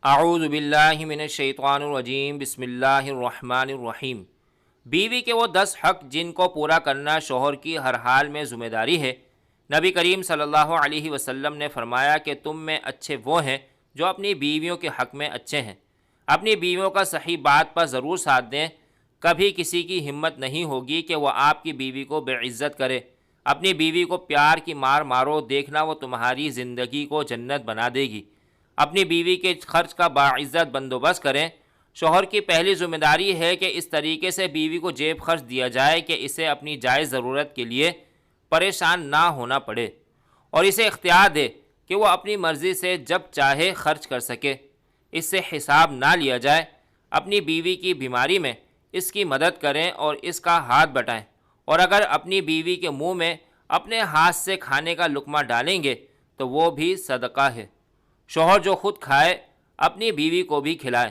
اعوذ باللہ من الشیطان الرجیم، بسم اللہ الرحمن الرحیم۔ بیوی کے وہ 10 حق جن کو پورا کرنا شوہر کی ہر حال میں ذمہ داری ہے۔ نبی کریم صلی اللہ علیہ وسلم نے فرمایا کہ تم میں اچھے وہ ہیں جو اپنی بیویوں کے حق میں اچھے ہیں۔ اپنی بیویوں کا صحیح بات پر ضرور ساتھ دیں۔ کبھی کسی کی ہمت نہیں ہوگی کہ وہ آپ کی بیوی کو بے عزت کرے۔ اپنی بیوی کو پیار کی مار مارو، دیکھنا وہ تمہاری زندگی کو جنت بنا دے گی۔ اپنی بیوی کے خرچ کا باعزت بندوبست کریں۔ شوہر کی پہلی ذمہ داری ہے کہ اس طریقے سے بیوی کو جیب خرچ دیا جائے کہ اسے اپنی جائز ضرورت کے لیے پریشان نہ ہونا پڑے، اور اسے اختیار دے کہ وہ اپنی مرضی سے جب چاہے خرچ کر سکے، اس سے حساب نہ لیا جائے۔ اپنی بیوی کی بیماری میں اس کی مدد کریں اور اس کا ہاتھ بٹائیں، اور اگر اپنی بیوی کے منہ میں اپنے ہاتھ سے کھانے کا لقمہ ڈالیں گے تو وہ بھی صدقہ ہے۔ شوہر جو خود کھائے اپنی بیوی کو بھی کھلائے،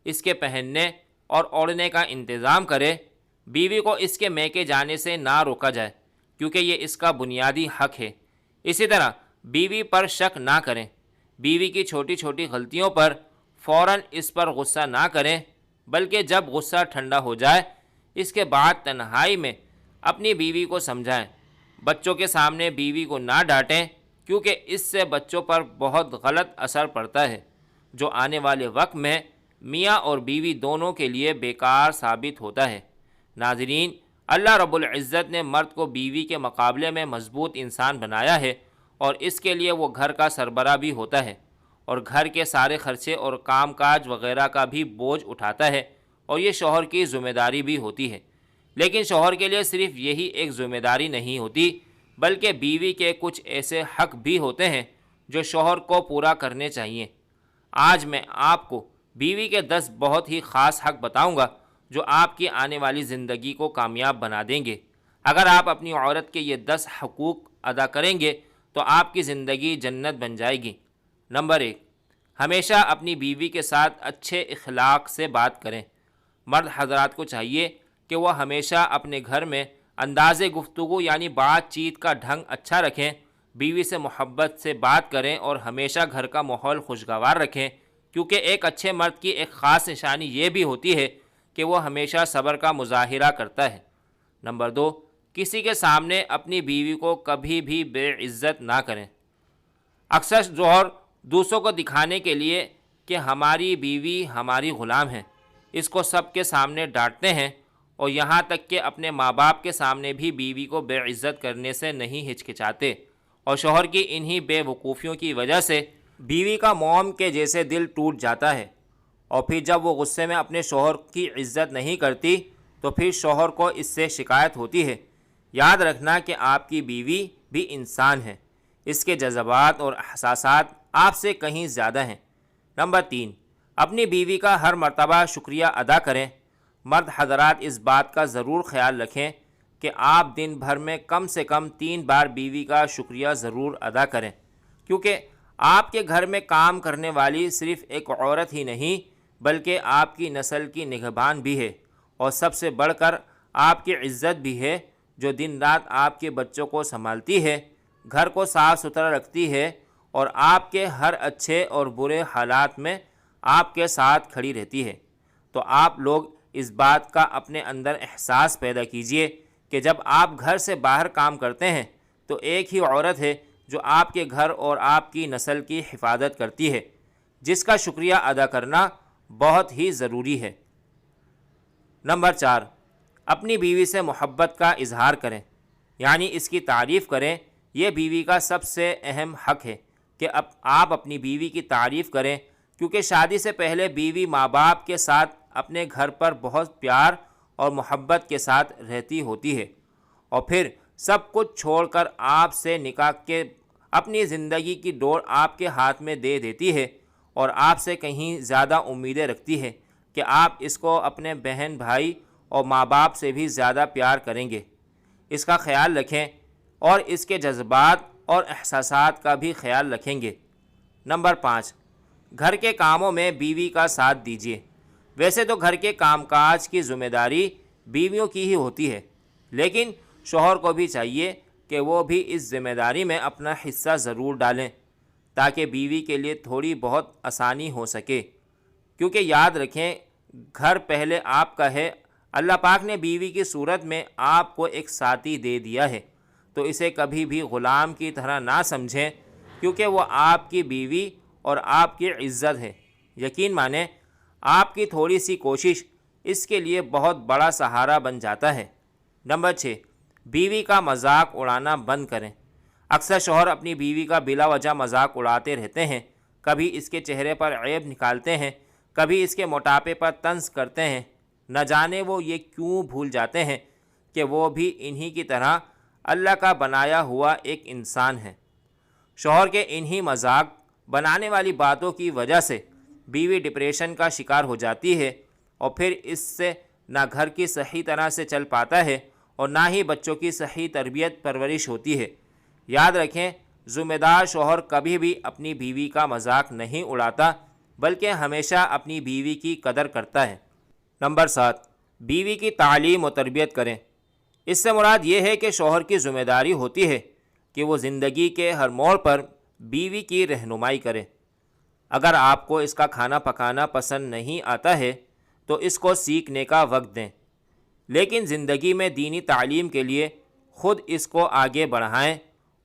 اس کے پہننے اور اوڑھنے کا انتظام کرے۔ بیوی کو اس کے میکے جانے سے نہ روکا جائے، کیونکہ یہ اس کا بنیادی حق ہے۔ اسی طرح بیوی پر شک نہ کریں۔ بیوی کی چھوٹی چھوٹی غلطیوں پر فوراً اس پر غصہ نہ کریں، بلکہ جب غصہ ٹھنڈا ہو جائے اس کے بعد تنہائی میں اپنی بیوی کو سمجھائیں۔ بچوں کے سامنے بیوی کو نہ ڈانٹیں، کیونکہ اس سے بچوں پر بہت غلط اثر پڑتا ہے، جو آنے والے وقت میں میاں اور بیوی دونوں کے لیے بیکار ثابت ہوتا ہے۔ ناظرین، اللہ رب العزت نے مرد کو بیوی کے مقابلے میں مضبوط انسان بنایا ہے، اور اس کے لیے وہ گھر کا سربراہ بھی ہوتا ہے، اور گھر کے سارے خرچے اور کام کاج وغیرہ کا بھی بوجھ اٹھاتا ہے، اور یہ شوہر کی ذمہ داری بھی ہوتی ہے۔ لیکن شوہر کے لیے صرف یہی ایک ذمہ داری نہیں ہوتی، بلکہ بیوی کے کچھ ایسے حق بھی ہوتے ہیں جو شوہر کو پورا کرنے چاہیے۔ آج میں آپ کو بیوی کے 10 بہت ہی خاص حق بتاؤں گا جو آپ کی آنے والی زندگی کو کامیاب بنا دیں گے۔ اگر آپ اپنی عورت کے یہ 10 حقوق ادا کریں گے تو آپ کی زندگی جنت بن جائے گی۔ نمبر 1، ہمیشہ اپنی بیوی کے ساتھ اچھے اخلاق سے بات کریں۔ مرد حضرات کو چاہیے کہ وہ ہمیشہ اپنے گھر میں انداز گفتگو یعنی بات چیت کا ڈھنگ اچھا رکھیں، بیوی سے محبت سے بات کریں اور ہمیشہ گھر کا ماحول خوشگوار رکھیں، کیونکہ ایک اچھے مرد کی ایک خاص نشانی یہ بھی ہوتی ہے کہ وہ ہمیشہ صبر کا مظاہرہ کرتا ہے۔ نمبر 2، کسی کے سامنے اپنی بیوی کو کبھی بھی بے عزت نہ کریں۔ اکثر شوہر دوسروں کو دکھانے کے لیے کہ ہماری بیوی ہماری غلام ہے، اس کو سب کے سامنے ڈانٹتے ہیں، اور یہاں تک کہ اپنے ماں باپ کے سامنے بھی بیوی کو بے عزت کرنے سے نہیں ہچکچاتے، اور شوہر کی انہی بے وقوفیوں کی وجہ سے بیوی کا موم کے جیسے دل ٹوٹ جاتا ہے، اور پھر جب وہ غصے میں اپنے شوہر کی عزت نہیں کرتی تو پھر شوہر کو اس سے شکایت ہوتی ہے۔ یاد رکھنا کہ آپ کی بیوی بھی انسان ہے، اس کے جذبات اور احساسات آپ سے کہیں زیادہ ہیں۔ نمبر 3، اپنی بیوی کا ہر مرتبہ شکریہ ادا کریں۔ مرد حضرات اس بات کا ضرور خیال رکھیں کہ آپ دن بھر میں کم سے کم 3 بار بیوی کا شکریہ ضرور ادا کریں، کیونکہ آپ کے گھر میں کام کرنے والی صرف ایک عورت ہی نہیں بلکہ آپ کی نسل کی نگہبان بھی ہے، اور سب سے بڑھ کر آپ کی عزت بھی ہے، جو دن رات آپ کے بچوں کو سنبھالتی ہے، گھر کو صاف ستھرا رکھتی ہے، اور آپ کے ہر اچھے اور برے حالات میں آپ کے ساتھ کھڑی رہتی ہے۔ تو آپ لوگ اس بات کا اپنے اندر احساس پیدا کیجئے کہ جب آپ گھر سے باہر کام کرتے ہیں تو ایک ہی عورت ہے جو آپ کے گھر اور آپ کی نسل کی حفاظت کرتی ہے، جس کا شکریہ ادا کرنا بہت ہی ضروری ہے۔ نمبر 4، اپنی بیوی سے محبت کا اظہار کریں، یعنی اس کی تعریف کریں۔ یہ بیوی کا سب سے اہم حق ہے کہ آپ اپنی بیوی کی تعریف کریں، کیونکہ شادی سے پہلے بیوی ماں باپ کے ساتھ اپنے گھر پر بہت پیار اور محبت کے ساتھ رہتی ہوتی ہے، اور پھر سب کچھ چھوڑ کر آپ سے نکاح کے اپنی زندگی کی ڈور آپ کے ہاتھ میں دے دیتی ہے، اور آپ سے کہیں زیادہ امیدیں رکھتی ہے کہ آپ اس کو اپنے بہن بھائی اور ماں باپ سے بھی زیادہ پیار کریں گے۔ اس کا خیال رکھیں اور اس کے جذبات اور احساسات کا بھی خیال رکھیں گے۔ نمبر 5، گھر کے کاموں میں بیوی کا ساتھ دیجیے۔ ویسے تو گھر کے کام کاج کی ذمہ داری بیویوں کی ہی ہوتی ہے، لیکن شوہر کو بھی چاہیے کہ وہ بھی اس ذمہ داری میں اپنا حصہ ضرور ڈالیں، تاکہ بیوی کے لیے تھوڑی بہت آسانی ہو سکے، کیونکہ یاد رکھیں گھر پہلے آپ کا ہے۔ اللہ پاک نے بیوی کی صورت میں آپ کو ایک ساتھی دے دیا ہے، تو اسے کبھی بھی غلام کی طرح نہ سمجھیں، کیونکہ وہ آپ کی بیوی اور آپ کی عزت ہے۔ یقین مانیں آپ کی تھوڑی سی کوشش اس کے لیے بہت بڑا سہارا بن جاتا ہے۔ نمبر 6، بیوی کا مذاق اڑانا بند کریں۔ اکثر شوہر اپنی بیوی کا بلا وجہ مذاق اڑاتے رہتے ہیں، کبھی اس کے چہرے پر عیب نکالتے ہیں، کبھی اس کے موٹاپے پر طنز کرتے ہیں۔ نہ جانے وہ یہ کیوں بھول جاتے ہیں کہ وہ بھی انہی کی طرح اللہ کا بنایا ہوا ایک انسان ہے۔ شوہر کے انہی مذاق بنانے والی باتوں کی وجہ سے بیوی ڈپریشن کا شکار ہو جاتی ہے، اور پھر اس سے نہ گھر کی صحیح طرح سے چل پاتا ہے اور نہ ہی بچوں کی صحیح تربیت پرورش ہوتی ہے۔ یاد رکھیں ذمہ دار شوہر کبھی بھی اپنی بیوی کا مذاق نہیں اڑاتا، بلکہ ہمیشہ اپنی بیوی کی قدر کرتا ہے۔ نمبر 7، بیوی کی تعلیم و تربیت کریں۔ اس سے مراد یہ ہے کہ شوہر کی ذمہ داری ہوتی ہے کہ وہ زندگی کے ہر موڑ پر بیوی کی رہنمائی کرے۔ اگر آپ کو اس کا کھانا پکانا پسند نہیں آتا ہے تو اس کو سیکھنے کا وقت دیں، لیکن زندگی میں دینی تعلیم کے لیے خود اس کو آگے بڑھائیں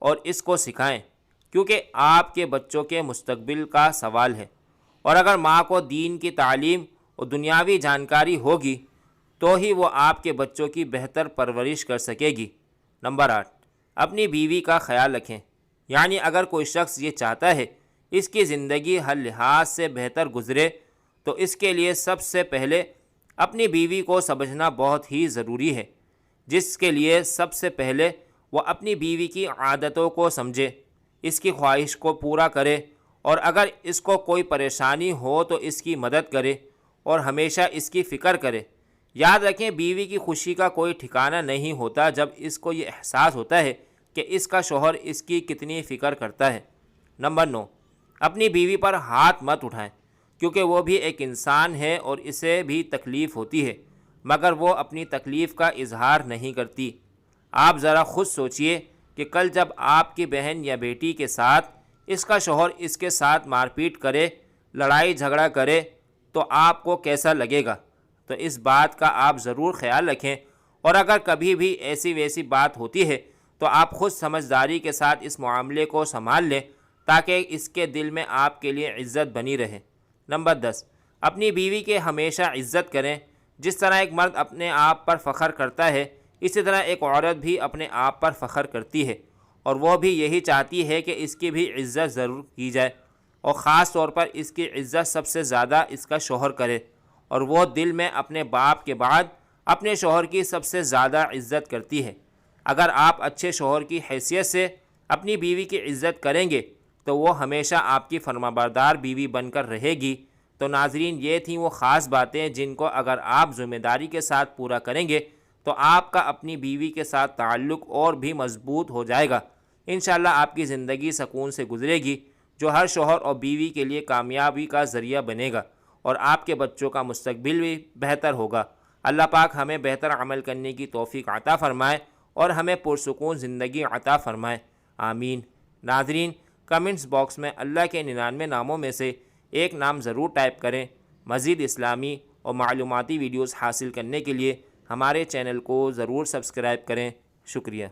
اور اس کو سکھائیں، کیونکہ آپ کے بچوں کے مستقبل کا سوال ہے۔ اور اگر ماں کو دین کی تعلیم اور دنیاوی جانکاری ہوگی تو ہی وہ آپ کے بچوں کی بہتر پرورش کر سکے گی۔ نمبر 8، اپنی بیوی کا خیال رکھیں۔ یعنی اگر کوئی شخص یہ چاہتا ہے اس کی زندگی ہر لحاظ سے بہتر گزرے تو اس کے لیے سب سے پہلے اپنی بیوی کو سمجھنا بہت ہی ضروری ہے، جس کے لیے سب سے پہلے وہ اپنی بیوی کی عادتوں کو سمجھے، اس کی خواہش کو پورا کرے، اور اگر اس کو کوئی پریشانی ہو تو اس کی مدد کرے اور ہمیشہ اس کی فکر کرے۔ یاد رکھیں بیوی کی خوشی کا کوئی ٹھکانہ نہیں ہوتا جب اس کو یہ احساس ہوتا ہے کہ اس کا شوہر اس کی کتنی فکر کرتا ہے۔ نمبر 9، اپنی بیوی پر ہاتھ مت اٹھائیں، کیونکہ وہ بھی ایک انسان ہے اور اسے بھی تکلیف ہوتی ہے، مگر وہ اپنی تکلیف کا اظہار نہیں کرتی۔ آپ ذرا خود سوچئے کہ کل جب آپ کی بہن یا بیٹی کے ساتھ اس کا شوہر اس کے ساتھ مار پیٹ کرے، لڑائی جھگڑا کرے تو آپ کو کیسا لگے گا؟ تو اس بات کا آپ ضرور خیال رکھیں، اور اگر کبھی بھی ایسی ویسی بات ہوتی ہے تو آپ خود سمجھداری کے ساتھ اس معاملے کو سنبھال لیں تاکہ اس کے دل میں آپ کے لیے عزت بنی رہے۔ نمبر 10، اپنی بیوی کے ہمیشہ عزت کریں۔ جس طرح ایک مرد اپنے آپ پر فخر کرتا ہے، اسی طرح ایک عورت بھی اپنے آپ پر فخر کرتی ہے، اور وہ بھی یہی چاہتی ہے کہ اس کی بھی عزت ضرور کی جائے، اور خاص طور پر اس کی عزت سب سے زیادہ اس کا شوہر کرے، اور وہ دل میں اپنے باپ کے بعد اپنے شوہر کی سب سے زیادہ عزت کرتی ہے۔ اگر آپ اچھے شوہر کی حیثیت سے اپنی بیوی کی عزت کریں گے تو وہ ہمیشہ آپ کی فرمانبردار بیوی بن کر رہے گی۔ تو ناظرین، یہ تھیں وہ خاص باتیں جن کو اگر آپ ذمہ داری کے ساتھ پورا کریں گے تو آپ کا اپنی بیوی کے ساتھ تعلق اور بھی مضبوط ہو جائے گا۔ انشاءاللہ آپ کی زندگی سکون سے گزرے گی، جو ہر شوہر اور بیوی کے لیے کامیابی کا ذریعہ بنے گا، اور آپ کے بچوں کا مستقبل بھی بہتر ہوگا۔ اللہ پاک ہمیں بہتر عمل کرنے کی توفیق عطا فرمائے اور ہمیں پرسکون زندگی عطا فرمائے، آمین۔ ناظرین، کمنٹس باکس میں اللہ کے 99 ناموں میں سے ایک نام ضرور ٹائپ کریں۔ مزید اسلامی اور معلوماتی ویڈیوز حاصل کرنے کے لیے ہمارے چینل کو ضرور سبسکرائب کریں۔ شکریہ۔